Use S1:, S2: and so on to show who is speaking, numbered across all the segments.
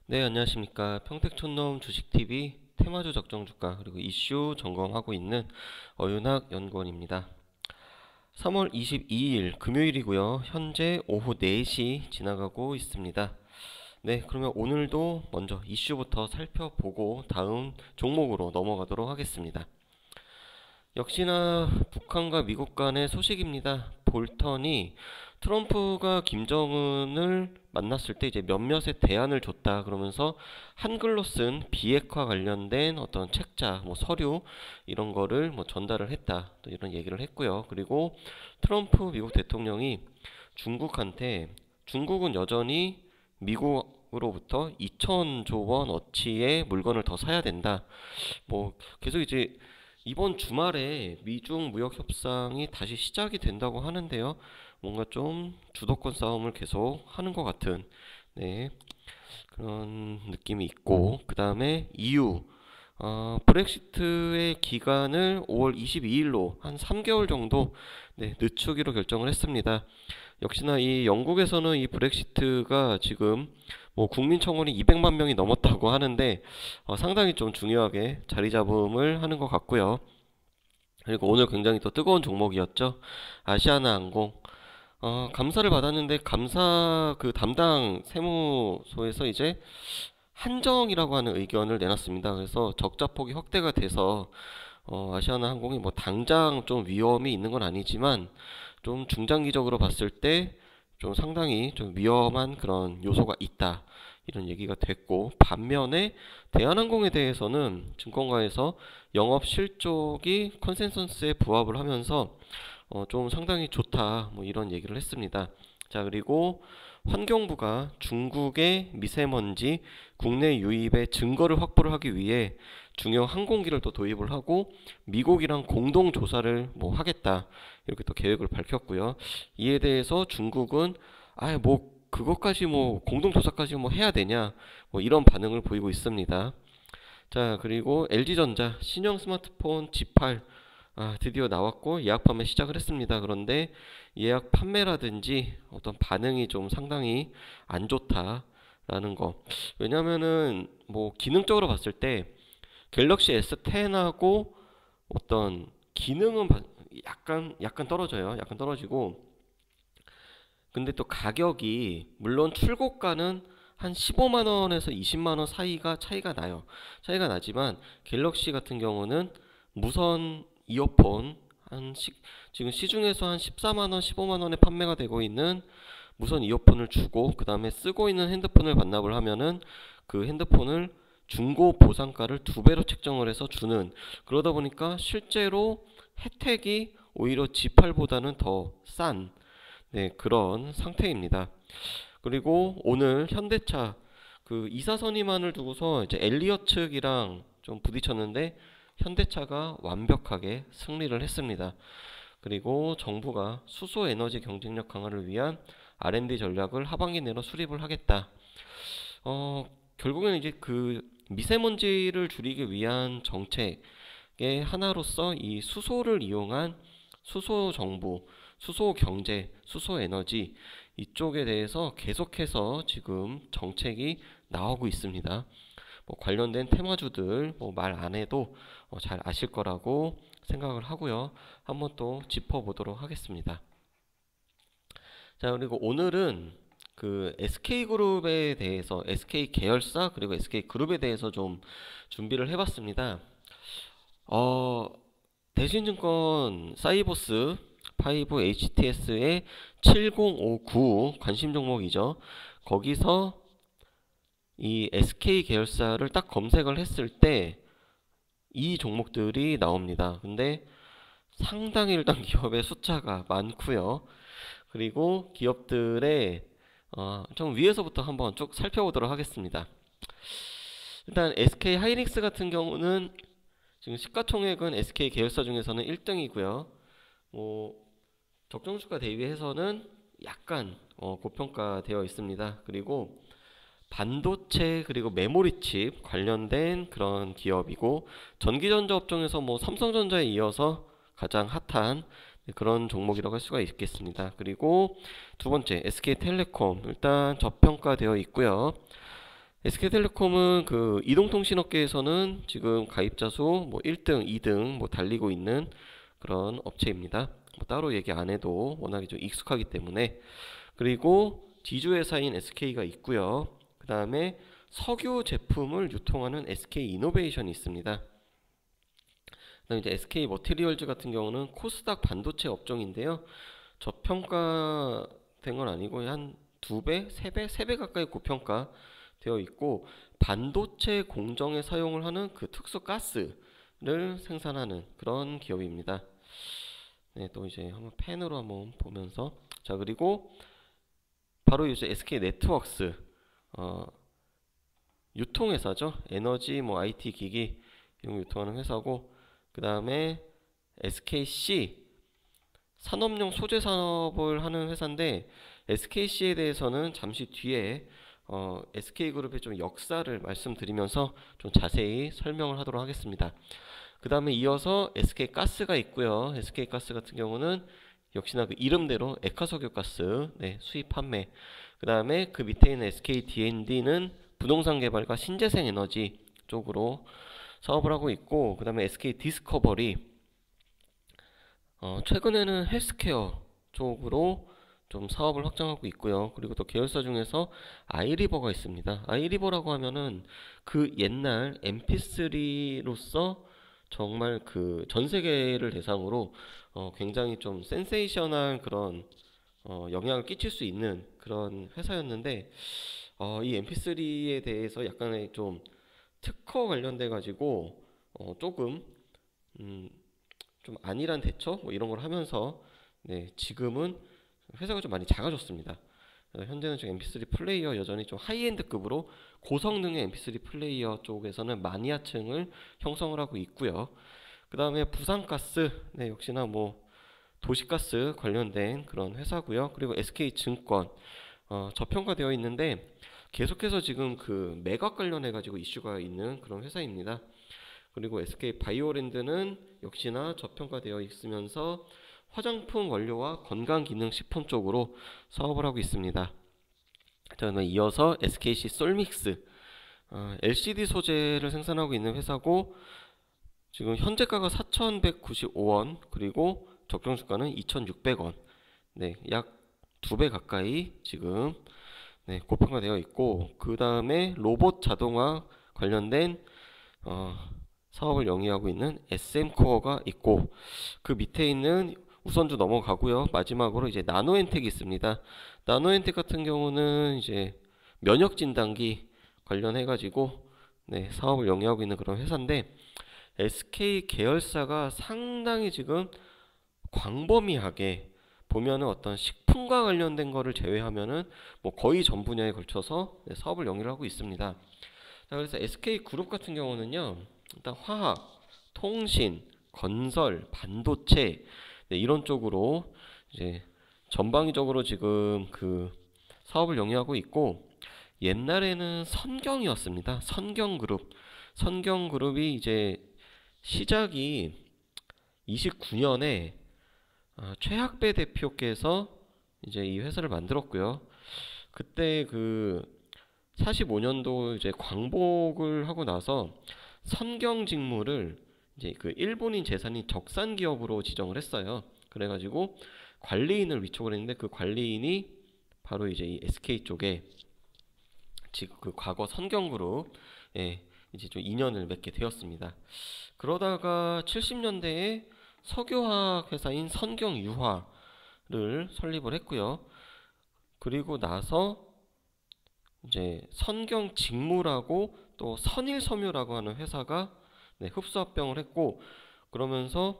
S1: 네, 안녕하십니까. 평택촌놈 주식TV 테마주 적정주가 그리고 이슈 점검하고 있는 어윤학 연구원입니다. 3월 22일 금요일이고요. 현재 오후 4시 지나가고 있습니다. 네, 그러면 오늘도 먼저 이슈부터 살펴보고 다음 종목으로 넘어가도록 하겠습니다. 역시나 북한과 미국 간의 소식입니다. 볼턴이 트럼프가 김정은을 만났을 때 이제 몇몇의 대안을 줬다 그러면서 한글로 쓴 비핵화 관련된 어떤 책자, 뭐 서류 이런 거를 뭐 전달을 했다. 또 이런 얘기를 했고요. 그리고 트럼프 미국 대통령이 중국한테 중국은 여전히 미국으로부터 2천조 원 어치의 물건을 더 사야 된다. 뭐 계속 이제 이번 주말에 미중 무역 협상이 다시 시작이 된다고 하는데요. 뭔가 좀 주도권 싸움을 계속 하는 것 같은 네, 그런 느낌이 있고 그 다음에 EU 브렉시트의 기간을 5월 22일로 한 3개월 정도 네, 늦추기로 결정을 했습니다. 역시나 이 영국에서는 이 브렉시트가 지금 뭐 국민 청원이 200만 명이 넘었다고 하는데 상당히 좀 중요하게 자리 잡음을 하는 것 같고요. 그리고 오늘 굉장히 또 뜨거운 종목이었죠. 아시아나항공. 감사를 받았는데 감사 그 담당 세무소에서 이제 한정이라고 하는 의견을 내놨습니다. 그래서 적자폭이 확대가 돼서 아시아나항공이 뭐 당장 좀 위험이 있는 건 아니지만 좀 중장기적으로 봤을 때 좀 상당히 좀 위험한 그런 요소가 있다. 이런 얘기가 됐고 반면에 대한항공에 대해서는 증권가에서 영업 실적이 컨센서스에 부합을 하면서 좀 상당히 좋다. 뭐 이런 얘기를 했습니다. 자, 그리고 환경부가 중국의 미세먼지 국내 유입의 증거를 확보를 하기 위해 중형 항공기를 또 도입을 하고 미국이랑 공동 조사를 뭐 하겠다 이렇게 또 계획을 밝혔고요. 이에 대해서 중국은 뭐 그것까지 뭐 공동 조사까지 뭐 해야 되냐 뭐 이런 반응을 보이고 있습니다. 자, 그리고 LG전자 신형 스마트폰 G8 드디어 나왔고 예약 판매 시작을 했습니다. 그런데 예약 판매라든지 어떤 반응이 좀 상당히 안 좋다라는 거. 왜냐면은 뭐 기능적으로 봤을 때 갤럭시 S10하고 어떤 기능은 약간 떨어져요. 약간 떨어지고 근데 또 가격이 물론 출고가는 한 15만 원에서 20만 원 사이가 차이가 나요. 차이가 나지만 갤럭시 같은 경우는 무선 이어폰 지금 시중에서 한 14만 원, 15만 원에 판매가 되고 있는 무선 이어폰을 주고 그 다음에 쓰고 있는 핸드폰을 반납을 하면은 그 핸드폰을 중고 보상가를 2배로 책정을 해서 주는 그러다 보니까 실제로 혜택이 오히려 G8보다는 더 싼 네, 그런 상태입니다. 그리고 오늘 현대차 그 이사선임안을 두고서 이제 엘리엇 측이랑 좀 부딪혔는데 현대차가 완벽하게 승리를 했습니다. 그리고 정부가 수소 에너지 경쟁력 강화를 위한 R&D 전략을 하반기 내로 수립을 하겠다. 결국에는 이제 그 미세먼지를 줄이기 위한 정책의 하나로서 이 수소를 이용한 수소 정부, 수소 경제, 수소 에너지 이쪽에 대해서 계속해서 지금 정책이 나오고 있습니다. 뭐 관련된 테마주들 뭐 말 안 해도 잘 아실 거라고 생각을 하고요. 한번 또 짚어보도록 하겠습니다. 자, 그리고 오늘은 그 SK그룹에 대해서 SK 계열사 그리고 SK그룹에 대해서 좀 준비를 해봤습니다. 어, 대신증권 사이버스 5 HTS의 7059 관심 종목이죠. 거기서 이 SK 계열사를 딱 검색을 했을 때 이 종목들이 나옵니다. 근데 상당히 일단 기업의 숫자가 많고요. 그리고 기업들의 좀 위에서부터 한번 쭉 살펴보도록 하겠습니다. 일단 SK 하이닉스 같은 경우는 지금 시가총액은 SK 계열사 중에서는 1등이고요. 뭐 적정주가 대비해서는 약간 고평가되어 있습니다. 그리고 반도체 그리고 메모리 칩 관련된 그런 기업이고 전기전자 업종에서 뭐 삼성전자에 이어서 가장 핫한 그런 종목이라고 할 수가 있겠습니다. 그리고 두 번째 SK텔레콤 일단 저평가되어 있고요. SK텔레콤은 그 이동통신업계에서는 지금 가입자 수 뭐 1등, 2등 뭐 달리고 있는 그런 업체입니다. 뭐 따로 얘기 안 해도 워낙에 좀 익숙하기 때문에. 그리고 지주회사인 SK가 있고요. 그 다음에 석유 제품을 유통하는 SK이노베이션이 있습니다. 그다음에 이제 SK 머티리얼즈 같은 경우는 코스닥 반도체 업종인데요. 저평가된 건 아니고 한 2배, 3배, 3배 가까이 고평가 되어 있고, 반도체 공정에 사용을 하는 그 특수 가스를 생산하는 그런 기업입니다. 네, 또 이제 한번 펜으로 한번 보면서, 자, 그리고 바로 이제 SK 네트워크스, 유통회사죠. 에너지 뭐 IT 기기 이런 거 유통하는 회사고, 그 다음에 SKC 산업용 소재 산업을 하는 회사인데, SKC에 대해서는 잠시 뒤에 SK그룹의 좀 역사를 말씀드리면서 좀 자세히 설명을 하도록 하겠습니다. 그 다음에 이어서 SK가스가 있고요. SK가스 같은 경우는 역시나 그 이름대로 액화석유가스, 네, 수입 판매. 그 다음에 그 밑에 있는 SKD&D는 부동산 개발과 신재생 에너지 쪽으로 사업을 하고 있고, 그 다음에 SK디스커버리, 최근에는 헬스케어 쪽으로 좀 사업을 확장하고 있고요. 그리고 또 계열사 중에서 아이리버가 있습니다. 아이리버라고 하면은 그 옛날 MP3로서 정말 그 전 세계를 대상으로 굉장히 좀 센세이셔널 그런 영향을 끼칠 수 있는 그런 회사였는데, 이 MP3에 대해서 약간의 좀 특허 관련돼 가지고 조금 음, 좀 안일한 대처 뭐 이런 걸 하면서, 네, 지금은 회사가 좀 많이 작아졌습니다. 현재는 지금 MP3 플레이어 여전히 좀 하이엔드급으로 고성능의 MP3 플레이어 쪽에서는 마니아층을 형성을 하고 있고요. 그 다음에 부산가스, 네, 역시나 뭐 도시가스 관련된 그런 회사고요. 그리고 SK증권, 저평가되어 있는데 계속해서 지금 그 매각 관련해 가지고 이슈가 있는 그런 회사입니다. 그리고 SK바이오랜드는 역시나 저평가되어 있으면서 화장품 원료와 건강기능식품 쪽으로 사업을 하고 있습니다. 그다음에 이어서 SKC 솔믹스, LCD 소재를 생산하고 있는 회사고, 지금 현재가가 4,195원, 그리고 적정주가는 2,600원, 네, 약 2배 가까이 지금, 네, 고평가되어 있고, 그 다음에 로봇 자동화 관련된 사업을 영위하고 있는 SM코어가 있고, 그 밑에 있는 우선주 넘어가고요. 마지막으로 이제 나노엔텍이 있습니다. 나노엔텍 같은 경우는 이제 면역 진단기 관련해 가지고, 네, 사업을 영위하고 있는 그런 회사인데, SK 계열사가 상당히 지금 광범위하게 보면은 어떤 식품과 관련된 거를 제외하면은 뭐 거의 전 분야에 걸쳐서, 네, 사업을 영위를 하고 있습니다. 자, 그래서 SK 그룹 같은 경우는요, 일단 화학, 통신, 건설, 반도체, 네, 이런 쪽으로 이제 전방위적으로 지금 그 사업을 영위하고 있고, 옛날에는 선경이었습니다. 선경그룹. 선경그룹이 이제 시작이 29년에 최학배 대표께서 이제 이 회사를 만들었고요. 그때 그 45년도 이제 광복을 하고 나서 선경 직무를 이제 그 일본인 재산인 적산 기업으로 지정을 했어요. 그래가지고 관리인을 위촉을 했는데, 그 관리인이 바로 이제 이 SK 쪽에 지금 그 과거 선경그룹에 이제 좀 인연을 맺게 되었습니다. 그러다가 70년대에 석유화학 회사인 선경유화를 설립을 했고요. 그리고 나서 이제 선경직무라고 또 선일섬유라고 하는 회사가, 네, 흡수합병을 했고, 그러면서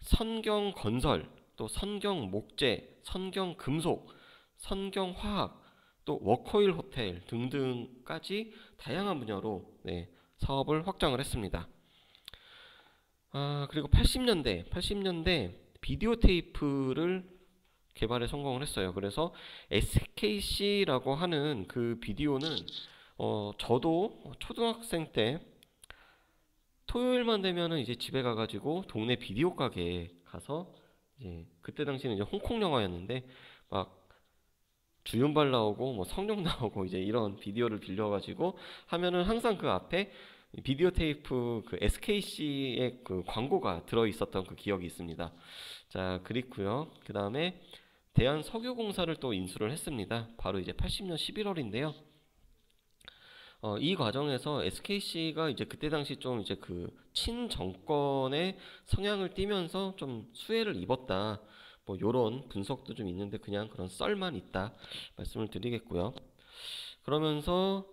S1: 선경건설, 또 선경목재, 선경금속, 선경화학, 또 워커힐 호텔 등등까지 다양한 분야로, 네, 사업을 확장을 했습니다. 그리고 80년대 비디오 테이프를 개발에 성공을 했어요. 그래서 SKC라고 하는 그 비디오는 저도 초등학생 때 토요일만 되면은 이제 집에 가가지고 동네 비디오 가게에 가서, 이제 그때 당시는 이제 홍콩 영화였는데 막 주윤발 나오고 뭐 성룡 나오고 이제 이런 비디오를 빌려가지고 하면은 항상 그 앞에 비디오 테이프 그 SKC의 그 광고가 들어 있었던 그 기억이 있습니다. 자, 그리고요. 그 다음에 대한석유공사를 또 인수를 했습니다. 바로 이제 80년 11월인데요. 이 과정에서 SKC가 이제 그때 당시 좀 이제 그 친정권의 성향을 띠면서 좀 수혜를 입었다. 뭐 요런 분석도 좀 있는데 그냥 그런 썰만 있다 말씀을 드리겠고요. 그러면서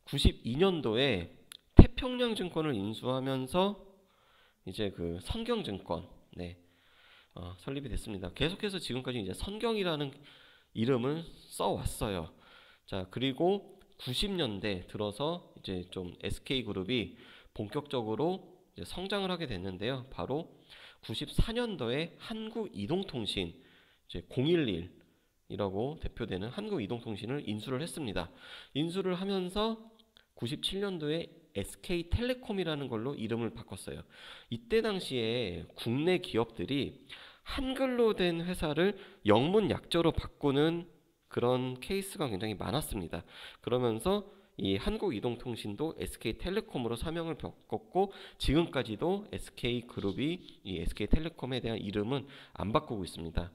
S1: 92년도에 태평양증권을 인수하면서 이제 그 선경증권 설립이 됐습니다. 계속해서 지금까지 이제 선경이라는 이름을 써왔어요. 자, 그리고 90년대 들어서 이제 좀 SK그룹이 본격적으로 이제 성장을 하게 됐는데요. 바로 94년도에 한국이동통신 이제 011이라고 대표되는 한국이동통신을 인수를 했습니다. 인수를 하면서 97년도에 SK텔레콤이라는 걸로 이름을 바꿨어요. 이때 당시에 국내 기업들이 한글로 된 회사를 영문 약자로 바꾸는 그런 케이스가 굉장히 많았습니다. 그러면서 이 한국이동통신도 SK텔레콤으로 사명을 바꿨고 지금까지도 SK그룹이 이 SK텔레콤에 대한 이름은 안 바꾸고 있습니다.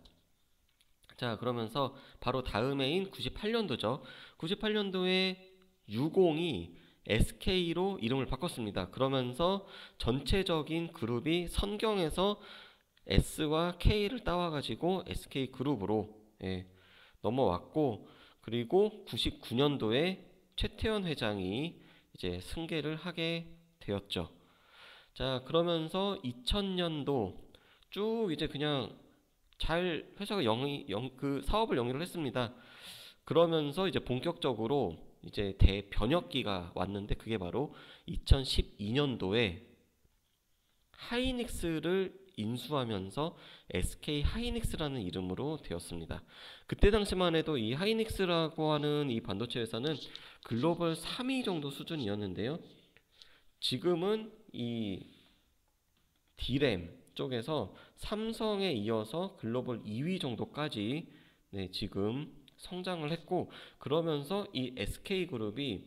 S1: 자, 그러면서 바로 다음 해인 98년도죠. 98년도에 유공이 SK로 이름을 바꿨습니다. 그러면서 전체적인 그룹이 선경에서 S와 K를 따와가지고 SK그룹으로 넘어왔고, 그리고 99년도에 최태원 회장이 이제 승계를 하게 되었죠. 자, 그러면서 2000년도 쭉 이제 그냥 잘 회사가 그 사업을 영위를 했습니다. 그러면서 이제 본격적으로 이제 대변혁기가 왔는데 그게 바로 2012년도에 하이닉스를 인수하면서 SK 하이닉스라는 이름으로 되었습니다. 그때 당시만 해도 이 하이닉스라고 하는 이 반도체 회사는 글로벌 3위 정도 수준이었는데요. 지금은 이 D램 쪽에서 삼성에 이어서 글로벌 2위 정도까지 지금 성장을 했고, 그러면서 이 SK그룹이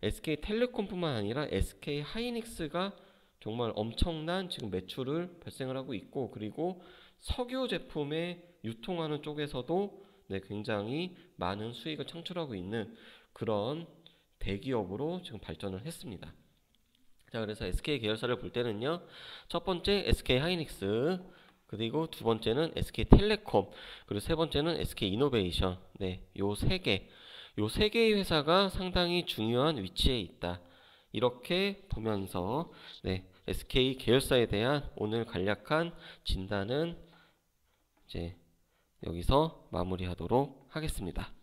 S1: SK텔레콤뿐만 아니라 SK 하이닉스가 정말 엄청난 지금 매출을 발생을 하고 있고, 그리고 석유 제품에 유통하는 쪽에서도 굉장히 많은 수익을 창출하고 있는 그런 대기업으로 지금 발전을 했습니다. 자, 그래서 SK 계열사를 볼 때는요, 첫 번째 SK 하이닉스, 그리고 두 번째는 SK텔레콤, 그리고 세 번째는 SK이노베이션. 요 세 개의 회사가 상당히 중요한 위치에 있다. 이렇게 보면서 SK 계열사에 대한 오늘 간략한 진단은 이제 여기서 마무리하도록 하겠습니다.